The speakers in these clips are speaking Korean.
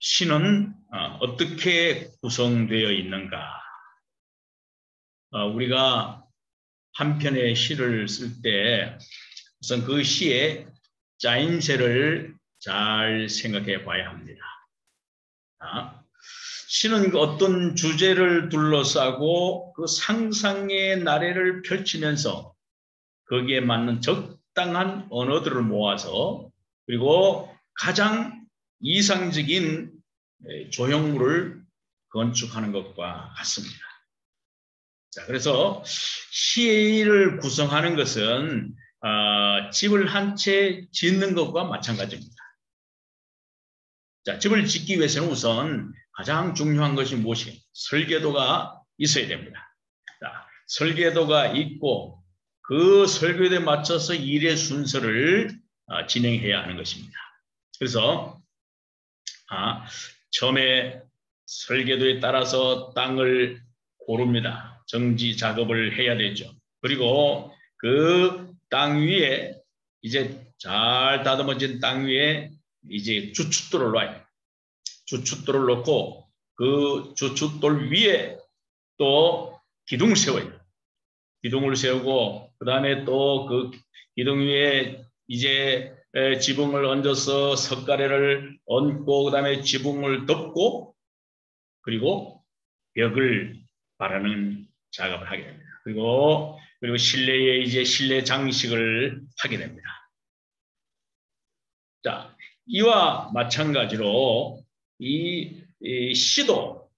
시는 어떻게 구성되어 있는가? 우리가 한 편의 시를 쓸 때 우선 그 시의 짜임새를 잘 생각해 봐야 합니다. 시는 어떤 주제를 둘러싸고 그 상상의 나래를 펼치면서 거기에 맞는 적당한 언어들을 모아서 그리고 가장 이상적인 조형물을 건축하는 것과 같습니다. 자, 그래서 시를 구성하는 것은 집을 한 채 짓는 것과 마찬가지입니다. 자, 집을 짓기 위해서는 우선 가장 중요한 것이 무엇이에요? 설계도가 있어야 됩니다. 자, 설계도가 있고 그 설계도에 맞춰서 일의 순서를 진행해야 하는 것입니다. 그래서 처음에 설계도에 따라서 땅을 고릅니다. 정지 작업을 해야 되죠. 그리고 그 땅 위에 이제 잘 다듬어진 땅 위에 이제 주춧돌을 놔요. 주춧돌을 놓고 그 주춧돌 위에 또 기둥을 세워요. 기둥을 세우고 그 다음에 또 그 기둥 위에 이제 지붕을 얹어서 석가래를 얹고 그 다음에 지붕을 덮고 그리고 벽을 바르는 작업을 하게 됩니다. 그리고 실내에 이제 실내 장식을 하게 됩니다. 자, 이와 마찬가지로 이 시도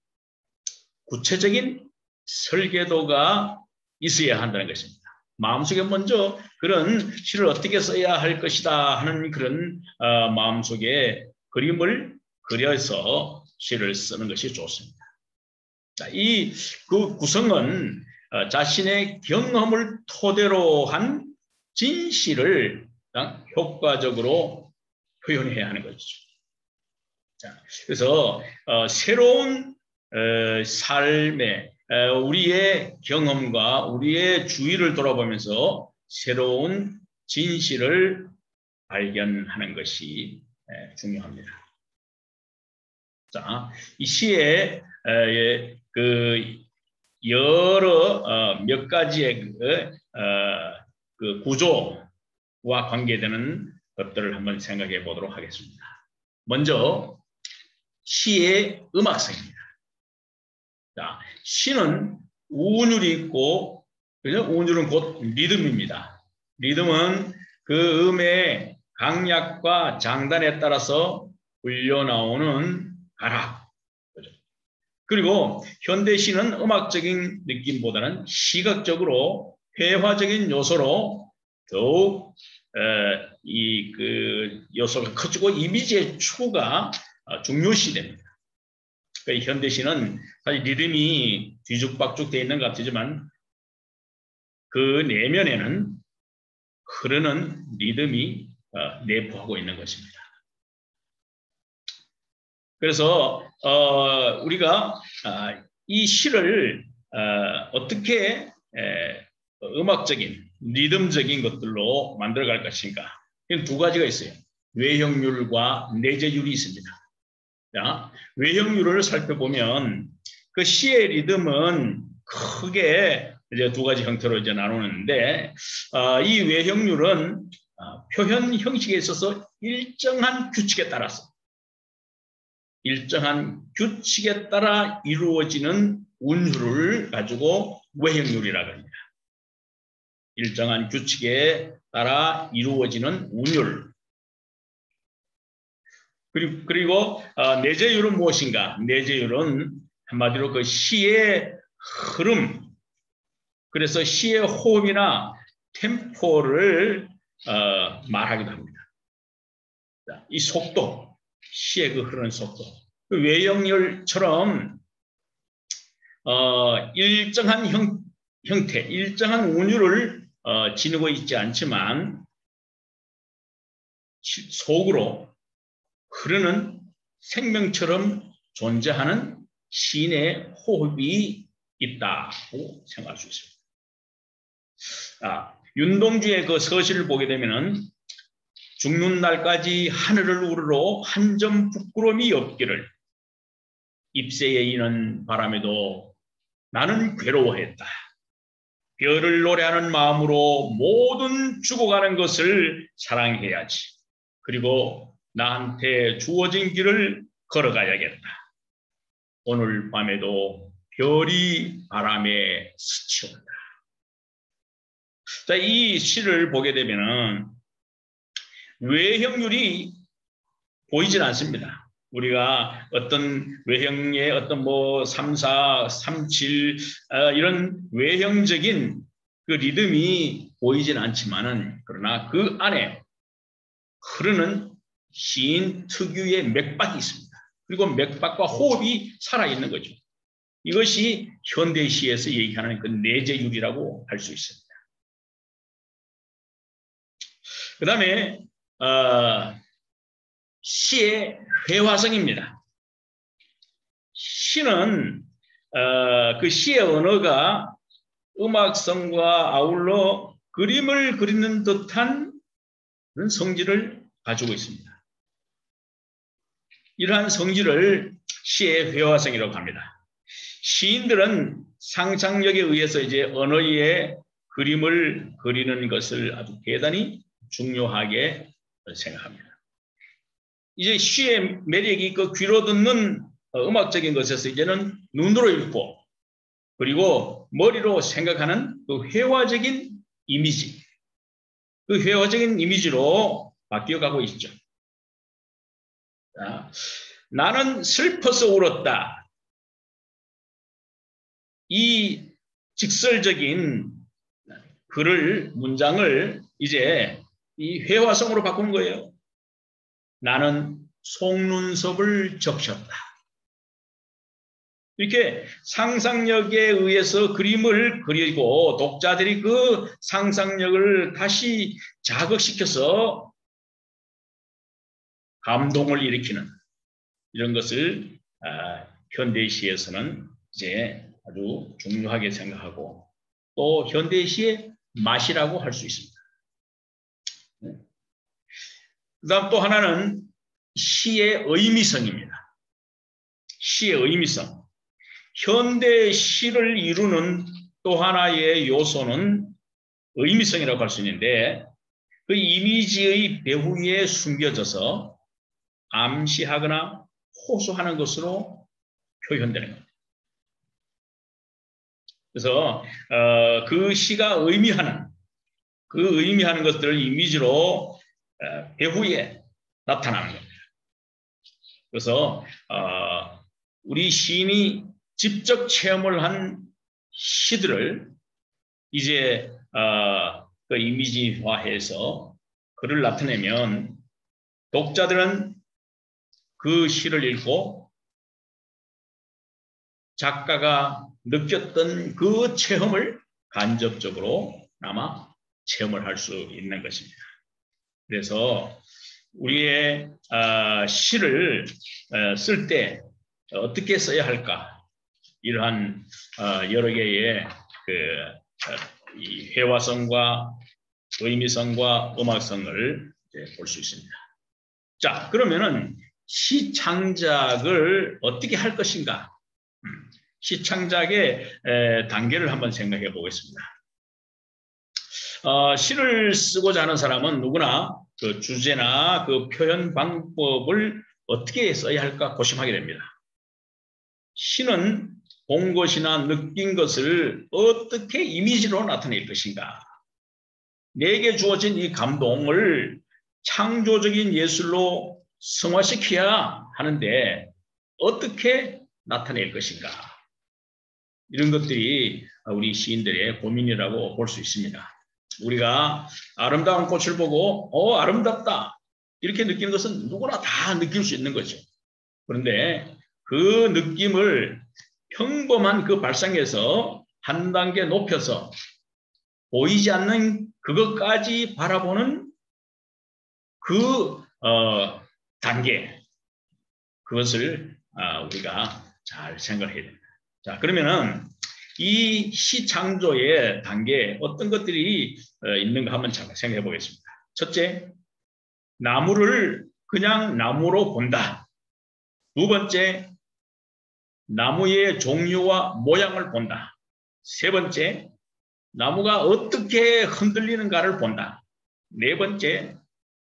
구체적인 설계도가 있어야 한다는 것입니다. 마음속에 먼저 그런 시를 어떻게 써야 할 것이다 하는 그런 마음속에 그림을 그려서 시를 쓰는 것이 좋습니다. 자, 그 구성은 자신의 경험을 토대로 한 진시를 효과적으로 표현해야 하는 것이죠. 자, 그래서 새로운 삶의 우리의 경험과 우리의 주위를 돌아보면서 새로운 진실을 발견하는 것이 중요합니다. 자, 이 시에 그 여러 몇 가지의 그 구조와 관계되는 것들을 한번 생각해 보도록 하겠습니다. 먼저 시의 음악성입니다. 자, 시는 운율이 있고, 그죠? 운율은 곧 리듬입니다. 리듬은 그 음의 강약과 장단에 따라서 흘려나오는 가락. 그죠? 그리고 현대 시는 음악적인 느낌보다는 시각적으로 회화적인 요소로 더욱 그 요소가 커지고 이미지의 추구가 중요시됩니다. 그러니까 현대시는 사실 리듬이 뒤죽박죽 되어 있는 것 같지만 그 내면에는 흐르는 리듬이 내포하고 있는 것입니다. 그래서 우리가 이 시를 어떻게 음악적인 리듬적인 것들로 만들어갈 것인가? 이건 두 가지가 있어요. 외형률과 내재율이 있습니다. 자, 외형률을 살펴보면 그 시의 리듬은 크게 이제 두 가지 형태로 이제 나누는데 이 외형률은 표현 형식에 있어서 일정한 규칙에 따라 이루어지는 운율을 가지고 외형률이라고 합니다. 일정한 규칙에 따라 이루어지는 운율. 그리고 내재율은 무엇인가? 내재율은 한마디로 그 시의 흐름, 그래서 시의 호흡이나 템포를 말하기도 합니다. 자, 이 속도, 시의 그 흐르는 속도. 그 외형률처럼 일정한 형태, 일정한 운율을 지니고 있지 않지만 속으로 흐르는 생명처럼 존재하는 시인의 호흡이 있다고 생각할 수 있습니다. 윤동주의 그 서시를 보게 되면은 죽는 날까지 하늘을 우러러 한 점 부끄러움이 없기를 잎새에 이는 바람에도 나는 괴로워했다. 별을 노래하는 마음으로 모든 죽어가는 것을 사랑해야지. 그리고 나한테 주어진 길을 걸어가야겠다. 오늘 밤에도 별이 바람에 스치온다. 자, 이 시를 보게 되면은 외형률이 보이질 않습니다. 우리가 어떤 외형의 어떤 뭐 3, 4, 3, 7 이런 외형적인 그 리듬이 보이진 않지만은 그러나 그 안에 흐르는 시인 특유의 맥박이 있습니다. 그리고 맥박과 호흡이 살아있는 거죠. 이것이 현대 시에서 얘기하는 그 내재율이라고 할 수 있습니다. 그 다음에 시의 회화성입니다. 시는 그 시의 언어가 음악성과 아울러 그림을 그리는 듯한 그런 성질을 가지고 있습니다. 이러한 성질을 시의 회화성이라고 합니다. 시인들은 상상력에 의해서 이제 언어의 그림을 그리는 것을 아주 대단히 중요하게 생각합니다. 이제 시의 매력이 그 귀로 듣는 음악적인 것에서 이제는 눈으로 읽고 그리고 머리로 생각하는 그 회화적인 이미지, 그 회화적인 이미지로 바뀌어가고 있죠. 자, 나는 슬퍼서 울었다. 이 직설적인 문장을 이제 이 회화성으로 바꾸는 거예요. 나는 속눈썹을 적셨다. 이렇게 상상력에 의해서 그림을 그리고 독자들이 그 상상력을 다시 자극시켜서 감동을 일으키는 이런 것을 현대시에서는 이제 아주 중요하게 생각하고 또 현대시의 맛이라고 할 수 있습니다. 그 다음 또 하나는 시의 의미성입니다. 시의 의미성. 현대 시를 이루는 또 하나의 요소는 의미성이라고 할 수 있는데 그 이미지의 배후에 숨겨져서 암시하거나 호소하는 것으로 표현되는 겁니다. 그래서 그 시가 의미하는 것들을 이미지로 배후에 나타나는 겁니다. 그래서 우리 시인이 직접 체험을 한 시들을 이제 그 이미지화해서 글을 나타내면 독자들은 그 시를 읽고 작가가 느꼈던 그 체험을 간접적으로 아마 체험을 할 수 있는 것입니다. 그래서 우리의 시를 쓸 때 어떻게 써야 할까? 이러한 여러 개의 이 회화성과 의미성과 음악성을 볼 수 있습니다. 자, 그러면은 시 창작을 어떻게 할 것인가? 시 창작의 단계를 한번 생각해 보겠습니다. 시를 쓰고자 하는 사람은 누구나 그 주제나 그 표현 방법을 어떻게 써야 할까 고심하게 됩니다. 시는 본 것이나 느낀 것을 어떻게 이미지로 나타낼 것인가? 내게 주어진 이 감동을 창조적인 예술로 승화시켜야 하는데 어떻게 나타낼 것인가? 이런 것들이 우리 시인들의 고민이라고 볼 수 있습니다. 우리가 아름다운 꽃을 보고 아름답다 이렇게 느끼는 것은 누구나 다 느낄 수 있는 거죠. 그런데 그 느낌을 평범한 그 발상에서 한 단계 높여서 보이지 않는 그것까지 바라보는 그 단계, 그것을 우리가 잘 생각해야 됩니다. 자, 그러면은 이 시 창조의 단계에 어떤 것들이 있는가 한번 잠깐 생각해 보겠습니다. 첫째, 나무를 그냥 나무로 본다. 두 번째, 나무의 종류와 모양을 본다. 세 번째, 나무가 어떻게 흔들리는가를 본다. 네 번째,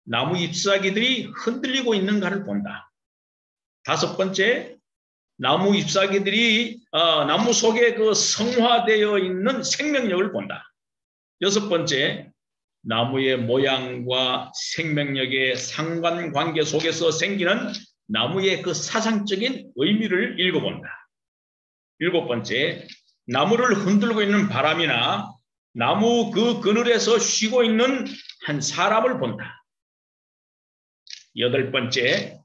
나무 잎사귀들이 흔들리고 있는가를 본다. 다섯 번째, 나무 잎사귀들이 나무 속에 그 성화되어 있는 생명력을 본다. 여섯 번째, 나무의 모양과 생명력의 상관관계 속에서 생기는 나무의 그 사상적인 의미를 읽어본다. 일곱 번째, 나무를 흔들고 있는 바람이나 나무 그 그늘에서 쉬고 있는 한 사람을 본다. 여덟 번째,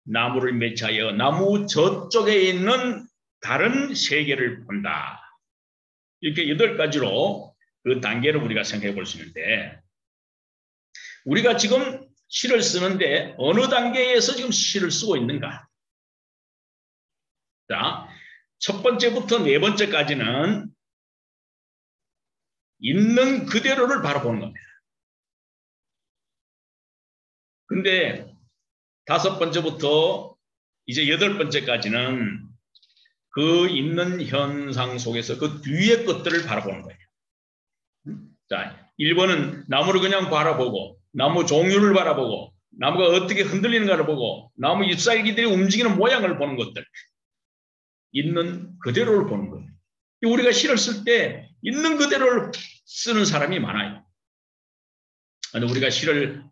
나무를 매치하여 나무 저쪽에 있는 다른 세계를 본다. 이렇게 8가지로 그 단계를 우리가 생각해 볼 수 있는데, 우리가 지금 시를 쓰는데 어느 단계에서 지금 시를 쓰고 있는가? 자, 첫 번째부터 네 번째까지는 있는 그대로를 바라보는 겁니다. 근데 다섯 번째부터 이제 8번째까지는 그 있는 현상 속에서 그 뒤의 것들을 바라보는 거예요. 자, 1번은 나무를 그냥 바라보고, 나무 종류를 바라보고, 나무가 어떻게 흔들리는가를 보고, 나무 잎사귀들이 움직이는 모양을 보는 것들. 있는 그대로를 보는 거예요. 우리가 시를 쓸 때 있는 그대로를 쓰는 사람이 많아요. 우리가 시를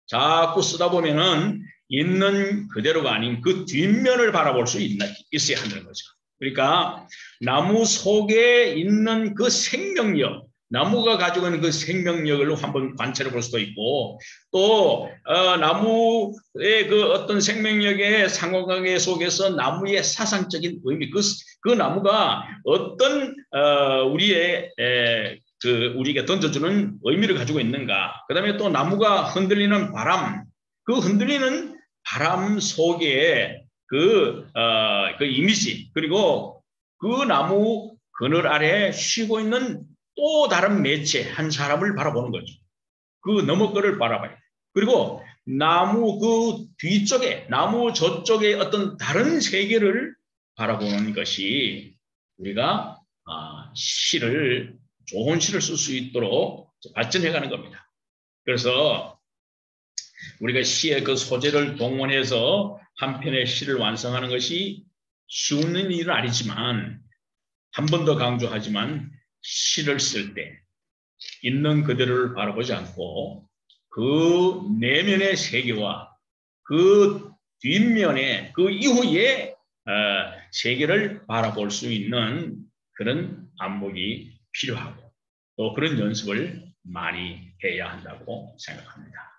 자꾸 쓰다 보면은 있는 그대로가 아닌 그 뒷면을 바라볼 수 있어야 한다는 거죠. 그러니까 나무 속에 있는 그 생명력, 나무가 가지고 있는 그 생명력을 한번 관찰해 볼 수도 있고, 또 나무의 그 어떤 생명력의 상호관계 속에서 나무의 사상적인 의미, 그 나무가 어떤 우리에게 던져주는 의미를 가지고 있는가. 그 다음에 또 나무가 흔들리는 바람, 그 흔들리는 바람 속에 그 이미지, 그리고 그 나무 그늘 아래 쉬고 있는 또 다른 매체, 한 사람을 바라보는 거죠. 그 너머 거를 바라봐요. 그리고 나무 그 뒤쪽에, 나무 저쪽에 어떤 다른 세계를 바라보는 것이 우리가 좋은 시를 쓸 수 있도록 발전해가는 겁니다. 그래서 우리가 시의 그 소재를 동원해서 한 편의 시를 완성하는 것이 쉬운 일은 아니지만, 한 번 더 강조하지만, 시를 쓸 때 있는 그대로를 바라보지 않고 그 내면의 세계와 그 뒷면의 그 이후의 세계를 바라볼 수 있는 그런 안목이 필요하고, 또 그런 연습을 많이 해야 한다고 생각합니다.